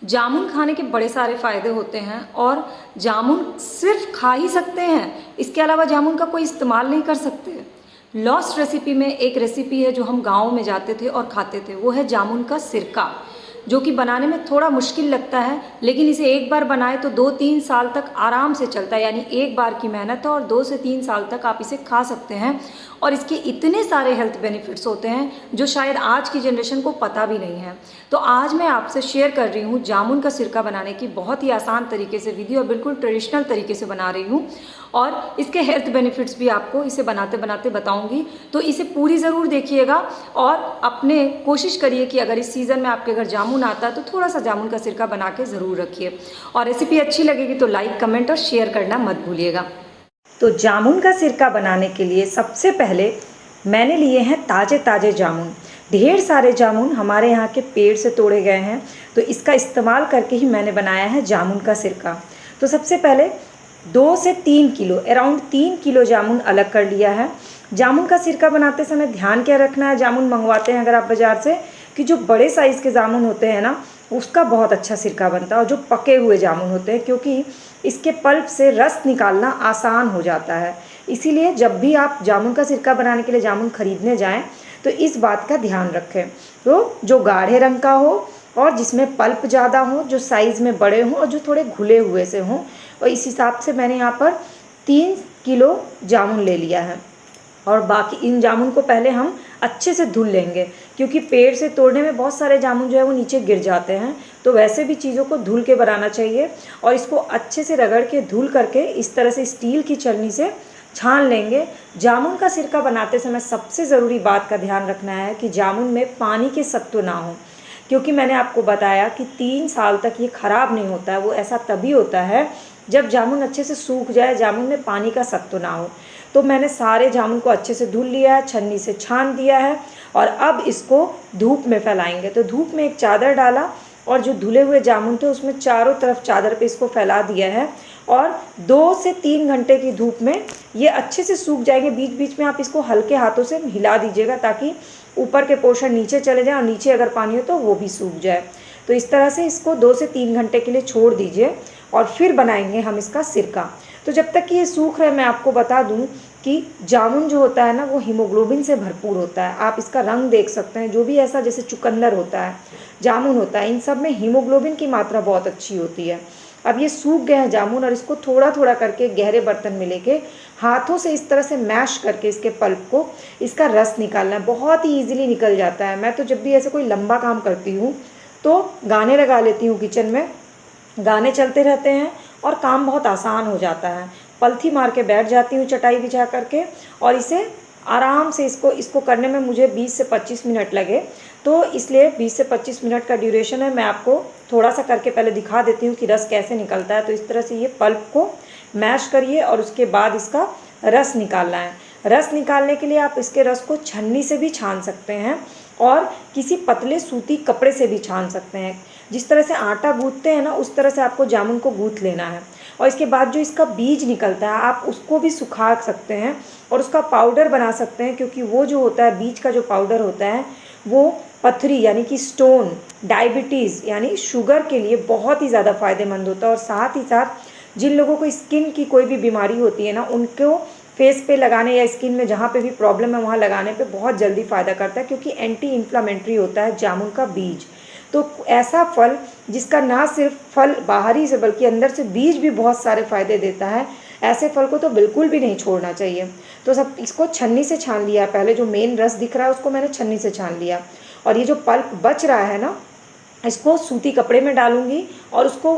जामुन खाने के बड़े सारे फ़ायदे होते हैं और जामुन सिर्फ खा ही सकते हैं, इसके अलावा जामुन का कोई इस्तेमाल नहीं कर सकते। लॉस्ट रेसिपी में एक रेसिपी है जो हम गाँव में जाते थे और खाते थे, वो है जामुन का सिरका, जो कि बनाने में थोड़ा मुश्किल लगता है, लेकिन इसे एक बार बनाए तो 2-3 साल तक आराम से चलता है। यानी एक बार की मेहनत है और 2 से 3 साल तक आप इसे खा सकते हैं और इसके इतने सारे हेल्थ बेनिफिट्स होते हैं जो शायद आज की जनरेशन को पता भी नहीं है। तो आज मैं आपसे शेयर कर रही हूँ जामुन का सिरका बनाने की बहुत ही आसान तरीके से विधि और बिल्कुल ट्रेडिशनल तरीके से बना रही हूँ और इसके हेल्थ बेनिफिट्स भी आपको इसे बनाते बनाते बताऊंगी। तो इसे पूरी ज़रूर देखिएगा और अपने कोशिश करिए कि अगर इस सीज़न में आपके घर जामुन आता है तो थोड़ा सा जामुन का सिरका बना के ज़रूर रखिए। और रेसिपी अच्छी लगेगी तो लाइक, कमेंट और शेयर करना मत भूलिएगा। तो जामुन का सिरका बनाने के लिए सबसे पहले मैंने लिए हैं ताज़े ताज़े जामुन। ढेर सारे जामुन हमारे यहाँ के पेड़ से तोड़े गए हैं, तो इसका इस्तेमाल करके ही मैंने बनाया है जामुन का सिरका। तो सबसे पहले 2 से 3 किलो, अराउंड 3 किलो जामुन अलग कर लिया है। जामुन का सिरका बनाते समय ध्यान क्या रखना है, जामुन मंगवाते हैं अगर आप बाज़ार से, कि जो बड़े साइज़ के जामुन होते हैं ना, उसका बहुत अच्छा सिरका बनता है, और जो पके हुए जामुन होते हैं, क्योंकि इसके पल्प से रस निकालना आसान हो जाता है। इसीलिए जब भी आप जामुन का सिरका बनाने के लिए जामुन खरीदने जाएं तो इस बात का ध्यान रखें, तो जो गाढ़े रंग का हो और जिसमें पल्प ज़्यादा हो, जो साइज़ में बड़े हों और जो थोड़े घुले हुए से हों। और इस हिसाब से मैंने यहाँ पर 3 किलो जामुन ले लिया है। और बाकी इन जामुन को पहले हम अच्छे से धुल लेंगे, क्योंकि पेड़ से तोड़ने में बहुत सारे जामुन जो है वो नीचे गिर जाते हैं, तो वैसे भी चीज़ों को धुल के बनाना चाहिए। और इसको अच्छे से रगड़ के धुल करके इस तरह से स्टील की छलनी से छान लेंगे। जामुन का सिरका बनाते समय सबसे ज़रूरी बात का ध्यान रखना है कि जामुन में पानी के सत्व ना हो, क्योंकि मैंने आपको बताया कि 3 साल तक ये ख़राब नहीं होता है। वो ऐसा तभी होता है जब जामुन अच्छे से सूख जाए, जामुन में पानी का सत्व ना हो। तो मैंने सारे जामुन को अच्छे से धुल लिया है, छन्नी से छान दिया है, और अब इसको धूप में फैलाएंगे। तो धूप में एक चादर डाला और जो धुले हुए जामुन थे उसमें चारों तरफ चादर पे इसको फैला दिया है, और 2 से 3 घंटे की धूप में ये अच्छे से सूख जाएंगे। बीच बीच में आप इसको हल्के हाथों से हिला दीजिएगा ताकि ऊपर के पोर्शन नीचे चले जाए और नीचे अगर पानी हो तो वो भी सूख जाए। तो इस तरह से इसको 2 से 3 घंटे के लिए छोड़ दीजिए और फिर बनाएंगे हम इसका सिरका। तो जब तक कि ये सूख रहा है, मैं आपको बता दूं कि जामुन जो होता है ना, वो हीमोग्लोबिन से भरपूर होता है। आप इसका रंग देख सकते हैं, जो भी ऐसा जैसे चुकंदर होता है, जामुन होता है, इन सब में हीमोग्लोबिन की मात्रा बहुत अच्छी होती है। अब ये सूख गए हैं जामुन, और इसको थोड़ा थोड़ा करके गहरे बर्तन में लेके हाथों से इस तरह से मैश करके इसके पल्प को, इसका रस निकालना है। बहुत ही ईजिली निकल जाता है। मैं तो जब भी ऐसे कोई लंबा काम करती हूँ तो गाने लगा लेती हूँ किचन में, गाने चलते रहते हैं और काम बहुत आसान हो जाता है। पलथी मार के बैठ जाती हूँ चटाई बिछा करके, और इसे आराम से इसको करने में मुझे 20 से 25 मिनट लगे। तो इसलिए 20 से 25 मिनट का ड्यूरेशन है। मैं आपको थोड़ा सा करके पहले दिखा देती हूँ कि रस कैसे निकलता है। तो इस तरह से ये पल्प को मैश करिए और उसके बाद इसका रस निकालना है। रस निकालने के लिए आप इसके रस को छन्नी से भी छान सकते हैं और किसी पतले सूती कपड़े से भी छान सकते हैं। जिस तरह से आटा गूँथते हैं ना, उस तरह से आपको जामुन को गूँथ लेना है। और इसके बाद जो इसका बीज निकलता है, आप उसको भी सुखा सकते हैं और उसका पाउडर बना सकते हैं, क्योंकि वो जो होता है, बीज का जो पाउडर होता है, वो पथरी यानी कि स्टोन, डायबिटीज़ यानी शुगर के लिए बहुत ही ज़्यादा फ़ायदेमंद होता है। और साथ ही साथ जिन लोगों को स्किन की कोई भी बीमारी होती है ना, उनको फेस पे लगाने या स्किन में जहाँ पे भी प्रॉब्लम है वहाँ लगाने पे बहुत जल्दी फ़ायदा करता है, क्योंकि एंटी इन्फ्लामेटरी होता है जामुन का बीज। तो ऐसा फल जिसका ना सिर्फ फल बाहरी से बल्कि अंदर से बीज भी बहुत सारे फ़ायदे देता है, ऐसे फल को तो बिल्कुल भी नहीं छोड़ना चाहिए। तो सब इसको छन्नी से छान लिया। पहले जो मेन रस दिख रहा है उसको मैंने छन्नी से छान लिया, और ये जो पल्प बच रहा है ना, इसको सूती कपड़े में डालूंगी और उसको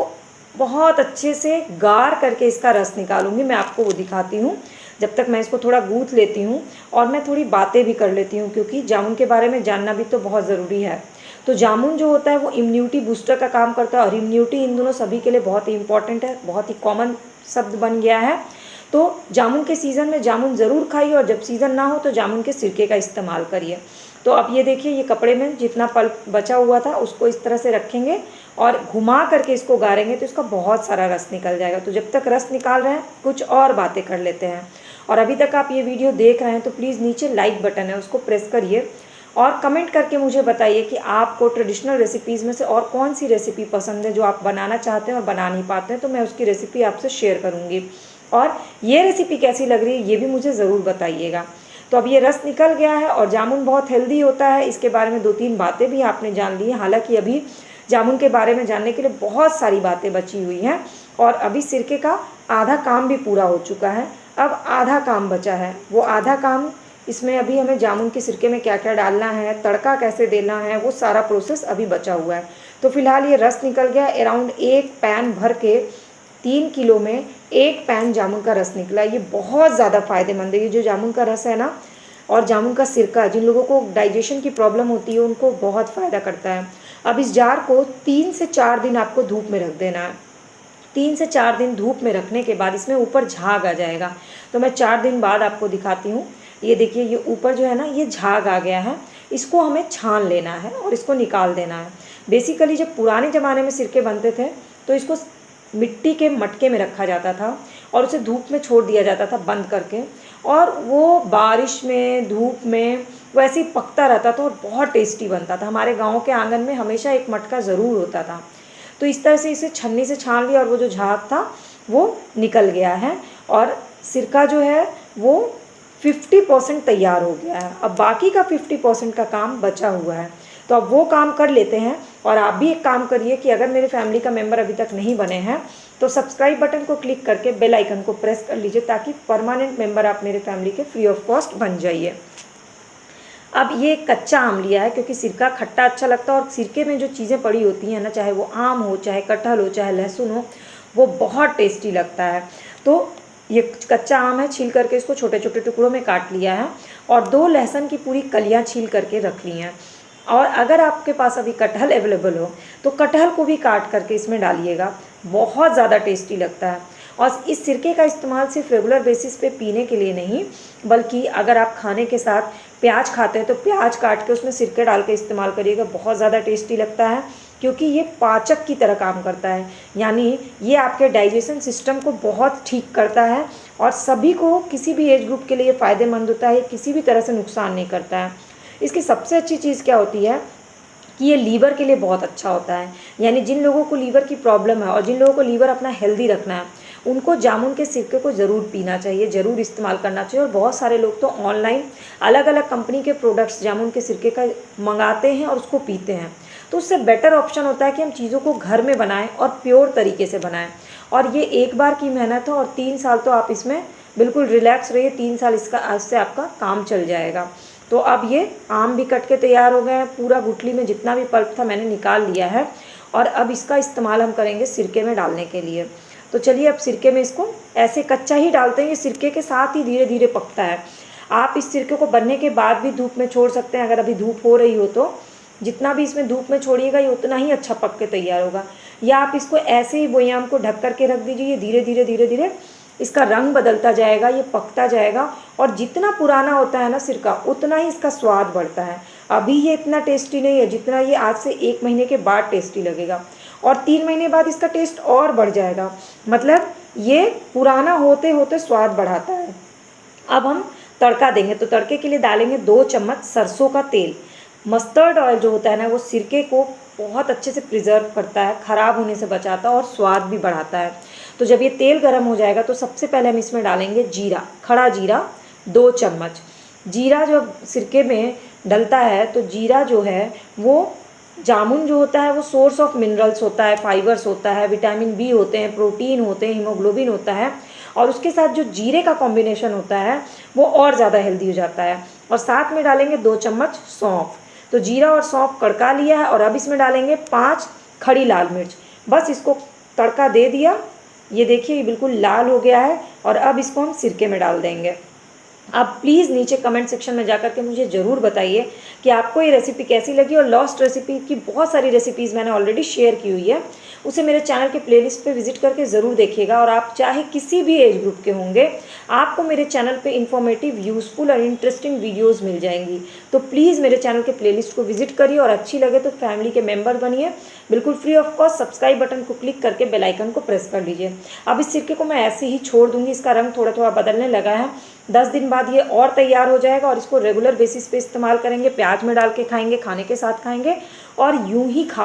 बहुत अच्छे से गार करके इसका रस निकालूंगी। मैं आपको वो दिखाती हूँ। जब तक मैं इसको थोड़ा गूँथ लेती हूँ और मैं थोड़ी बातें भी कर लेती हूँ, क्योंकि जामुन के बारे में जानना भी तो बहुत ज़रूरी है। तो जामुन जो होता है वो इम्यूनिटी बूस्टर का काम करता है, और इम्यूनिटी इन दोनों सभी के लिए बहुत ही इंपॉर्टेंट है, बहुत ही कॉमन शब्द बन गया है। तो जामुन के सीज़न में जामुन ज़रूर खाइए, और जब सीज़न ना हो तो जामुन के सिरके का इस्तेमाल करिए। तो अब ये देखिए, ये कपड़े में जितना पल्प बचा हुआ था उसको इस तरह से रखेंगे और घुमा करके इसको गारेंगे तो इसका बहुत सारा रस निकल जाएगा। तो जब तक रस निकाल रहे हैं कुछ और बातें कर लेते हैं। और अभी तक आप ये वीडियो देख रहे हैं तो प्लीज़ नीचे लाइक बटन है उसको प्रेस करिए और कमेंट करके मुझे बताइए कि आपको ट्रेडिशनल रेसिपीज़ में से और कौन सी रेसिपी पसंद है जो आप बनाना चाहते हैं और बना नहीं पाते हैं, तो मैं उसकी रेसिपी आपसे शेयर करूँगी। और ये रेसिपी कैसी लग रही है ये भी मुझे ज़रूर बताइएगा। तो अब ये रस निकल गया है और जामुन बहुत हेल्दी होता है, इसके बारे में 2-3 बातें भी आपने जान ली हैं। हालांकि अभी जामुन के बारे में जानने के लिए बहुत सारी बातें बची हुई हैं और अभी सिरके का आधा काम भी पूरा हो चुका है। अब आधा काम बचा है, वो आधा काम इसमें अभी हमें जामुन के सिरके में क्या क्या डालना है, तड़का कैसे देना है, वो सारा प्रोसेस अभी बचा हुआ है। तो फिलहाल ये रस निकल गया, अराउंड 1 पैन भर के 3 किलो में 1 पैन जामुन का रस निकला। ये बहुत ज़्यादा फ़ायदेमंद है। ये जो जामुन का रस है ना और जामुन का सिरका, जिन लोगों को डाइजेशन की प्रॉब्लम होती है उनको बहुत फ़ायदा करता है। अब इस जार को 3 से 4 दिन आपको धूप में रख देना है। 3 से 4 दिन धूप में रखने के बाद इसमें ऊपर झाग आ जाएगा। तो मैं 4 दिन बाद आपको दिखाती हूँ। ये देखिए, ये ऊपर जो है ना ये झाग आ गया है, इसको हमें छान लेना है और इसको निकाल देना है। बेसिकली जब पुराने ज़माने में सिरके बनते थे तो इसको मिट्टी के मटके में रखा जाता था और उसे धूप में छोड़ दिया जाता था बंद करके, और वो बारिश में धूप में वैसे ही पकता रहता था और बहुत टेस्टी बनता था। हमारे गांव के आंगन में हमेशा एक मटका ज़रूर होता था। तो इस तरह से इसे छन्नी से छान लिया और वो जो झाग था वो निकल गया है और सिरका जो है वो 50% तैयार हो गया है। अब बाकी का 50% का काम बचा हुआ है, तो अब वो काम कर लेते हैं। और आप भी एक काम करिए कि अगर मेरे फैमिली का मेंबर अभी तक नहीं बने हैं तो सब्सक्राइब बटन को क्लिक करके बेल आइकन को प्रेस कर लीजिए, ताकि परमानेंट मेंबर आप मेरे फैमिली के फ्री ऑफ कॉस्ट बन जाइए। अब ये कच्चा आम लिया है क्योंकि सिरका खट्टा अच्छा लगता है और सिरके में जो चीज़ें पड़ी होती हैं ना, चाहे वो आम हो, चाहे कटहल हो, चाहे लहसुन हो, वो बहुत टेस्टी लगता है। तो ये कच्चा आम है, छील करके इसको छोटे छोटे टुकड़ों में काट लिया है और 2 लहसुन की पूरी कलियां छील करके रख ली हैं। और अगर आपके पास अभी कटहल अवेलेबल हो तो कटहल को भी काट करके इसमें डालिएगा, बहुत ज़्यादा टेस्टी लगता है। और इस सिरके का इस्तेमाल सिर्फ रेगुलर बेसिस पे पीने के लिए नहीं, बल्कि अगर आप खाने के साथ प्याज खाते हैं तो प्याज काट के उसमें सिरके डाल के इस्तेमाल करिएगा, बहुत ज़्यादा टेस्टी लगता है। क्योंकि ये पाचक की तरह काम करता है, यानी ये आपके डाइजेशन सिस्टम को बहुत ठीक करता है और सभी को, किसी भी एज ग्रुप के लिए फ़ायदेमंद होता है, किसी भी तरह से नुकसान नहीं करता है। इसकी सबसे अच्छी चीज़ क्या होती है कि ये लीवर के लिए बहुत अच्छा होता है। यानी जिन लोगों को लीवर की प्रॉब्लम है और जिन लोगों को लीवर अपना हेल्दी रखना है उनको जामुन के सिरके को ज़रूर पीना चाहिए, ज़रूर इस्तेमाल करना चाहिए। और बहुत सारे लोग तो ऑनलाइन अलग अलग कंपनी के प्रोडक्ट्स जामुन के सिरके का मंगाते हैं और उसको पीते हैं। तो उससे बेटर ऑप्शन होता है कि हम चीज़ों को घर में बनाएं और प्योर तरीके से बनाएं। और ये एक बार की मेहनत है और 3 साल तो आप इसमें बिल्कुल रिलैक्स रहिए, 3 साल इससे आपका काम चल जाएगा। तो अब ये आम भी कट के तैयार हो गए हैं, पूरा गुठली में जितना भी पल्प था मैंने निकाल लिया है और अब इसका इस्तेमाल हम करेंगे सिरके में डालने के लिए। तो चलिए अब सिरके में इसको ऐसे कच्चा ही डालते हैं, ये सिरके के साथ ही धीरे धीरे पकता है। आप इस सिरके को बनने के बाद भी धूप में छोड़ सकते हैं, अगर अभी धूप हो रही हो तो। जितना भी इसमें धूप में छोड़िएगा ये उतना ही अच्छा पक के तैयार होगा। या आप इसको ऐसे ही बोयाम को ढक करके रख दीजिए, ये धीरे धीरे इसका रंग बदलता जाएगा, ये पकता जाएगा और जितना पुराना होता है ना सिरका उतना ही इसका स्वाद बढ़ता है। अभी ये इतना टेस्टी नहीं है जितना ये आज से 1 महीने के बाद टेस्टी लगेगा और 3 महीने बाद इसका टेस्ट और बढ़ जाएगा। मतलब ये पुराना होते होते स्वाद बढ़ाता है। अब हम तड़का देंगे, तो तड़के के लिए डालेंगे 2 चम्मच सरसों का तेल। मस्टर्ड ऑयल जो होता है ना वो सिरके को बहुत अच्छे से प्रिजर्व करता है, ख़राब होने से बचाता है और स्वाद भी बढ़ाता है। तो जब ये तेल गर्म हो जाएगा तो सबसे पहले हम इसमें डालेंगे जीरा, खड़ा जीरा 2 चम्मच। जीरा जब सिरके में डलता है तो जीरा जो है वो, जामुन जो होता है वो सोर्स ऑफ मिनरल्स होता है, फाइबर्स होता है, विटामिन बी होते हैं, प्रोटीन होते हैं, हीमोग्लोबिन होता है और उसके साथ जो जीरे का कॉम्बिनेशन होता है वो और ज़्यादा हेल्दी हो जाता है। और साथ में डालेंगे 2 चम्मच सौंफ। तो जीरा और सौंफ कड़का लिया है और अब इसमें डालेंगे 5 खड़ी लाल मिर्च। बस इसको तड़का दे दिया, ये देखिए ये बिल्कुल लाल हो गया है और अब इसको हम सिरके में डाल देंगे। आप प्लीज़ नीचे कमेंट सेक्शन में जाकर के मुझे ज़रूर बताइए कि आपको ये रेसिपी कैसी लगी। और लॉस्ट रेसिपी की बहुत सारी रेसिपीज़ मैंने ऑलरेडी शेयर की हुई है, उसे मेरे चैनल के प्लेलिस्ट पे विजिट करके ज़रूर देखिएगा। और आप चाहे किसी भी एज ग्रुप के होंगे, आपको मेरे चैनल पे इन्फॉर्मेटिव, यूज़फुल और इंटरेस्टिंग वीडियोज़ मिल जाएंगी। तो प्लीज़ मेरे चैनल के प्लेलिस्ट को विजिट करिए और अच्छी लगे तो फैमिली के मेम्बर बनिए, बिल्कुल free of cost. Subscribe button को क्लिक करके बेल आइकन को प्रेस कर लीजिए। अब इस सिरके को मैं ऐसे ही छोड़ दूँगी, इसका रंग थोड़ा थोड़ा बदलने लगा है 10 दिन बाद ये और तैयार हो जाएगा और इसको रेगुलर बेसिस पे इस्तेमाल करेंगे, प्याज में डाल के खाएंगे, खाने के साथ खाएंगे और यूं ही खा